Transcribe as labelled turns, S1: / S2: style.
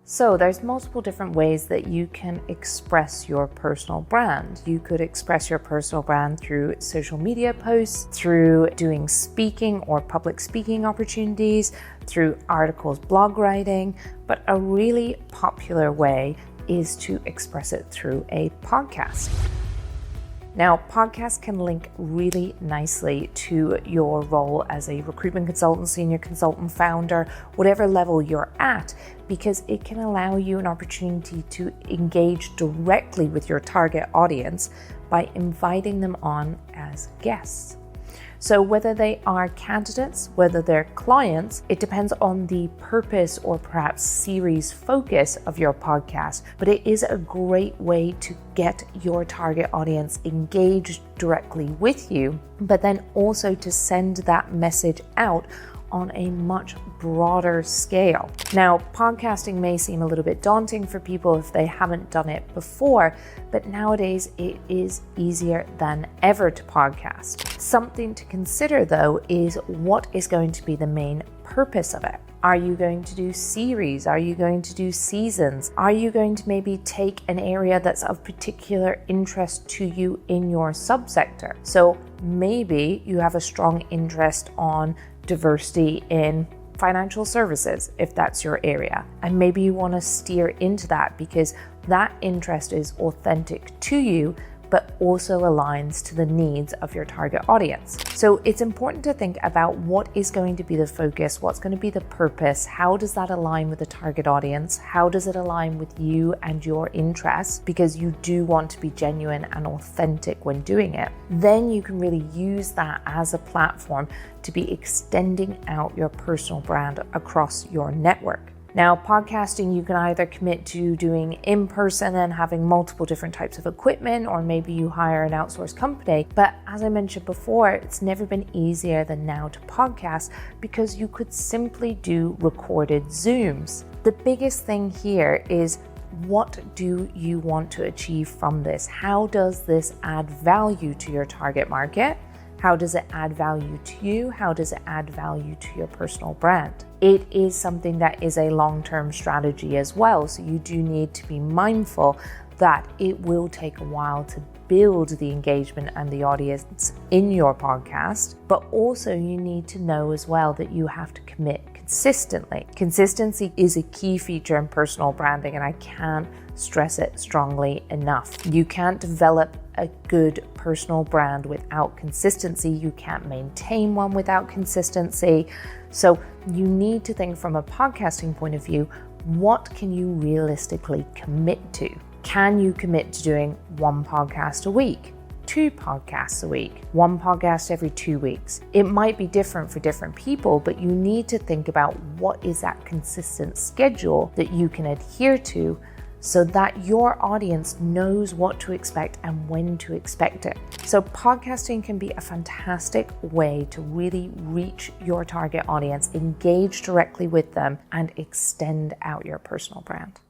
S1: So there's multiple different ways that you can express your personal brand. You could express your personal brand through social media posts, through doing speaking or public speaking opportunities, through articles, blog writing, but a really popular way is to express it through a podcast. Now, podcasts can link really nicely to your role as a recruitment consultant, senior consultant, founder, whatever level you're at, because it can allow you an opportunity to engage directly with your target audience by inviting them on as guests. So whether they are candidates, whether they're clients, it depends on the purpose or perhaps series focus of your podcast, but it is a great way to get your target audience engaged directly with you, but then also to send that message out on a much broader scale. Now, podcasting may seem a little bit daunting for people if they haven't done it before, but nowadays it is easier than ever to podcast. Something to consider though is what is going to be the main purpose of it. Are you going to do series? Are you going to do seasons? Are you going to maybe take an area that's of particular interest to you in your subsector? So maybe you have a strong interest on diversity in financial services, if that's your area. And maybe you want to steer into that because that interest is authentic to you, but also aligns to the needs of your target audience. So it's important to think about what is going to be the focus, what's going to be the purpose, how does that align with the target audience, how does it align with you and your interests, because you do want to be genuine and authentic when doing it. Then you can really use that as a platform to be extending out your personal brand across your network. Now, podcasting, you can either commit to doing in person and having multiple different types of equipment, or maybe you hire an outsourced company. But as I mentioned before, it's never been easier than now to podcast because you could simply do recorded Zooms. The biggest thing here is, what do you want to achieve from this? How does this add value to your target market? How does it add value to you? How does it add value to your personal brand? It is something that is a long-term strategy as well. So you do need to be mindful that it will take a while to build the engagement and the audience in your podcast, but also you need to know as well that you have to commit consistently. Consistency is a key feature in personal branding, and I can't stress it strongly enough. You can't develop a good personal brand without consistency. You can't maintain one without consistency. So you need to think from a podcasting point of view, what can you realistically commit to? Can you commit to doing one podcast a week? 2 podcasts a week, 1 podcast every 2 weeks. It might be different for different people, but you need to think about what is that consistent schedule that you can adhere to so that your audience knows what to expect and when to expect it. So podcasting can be a fantastic way to really reach your target audience, engage directly with them, and extend out your personal brand.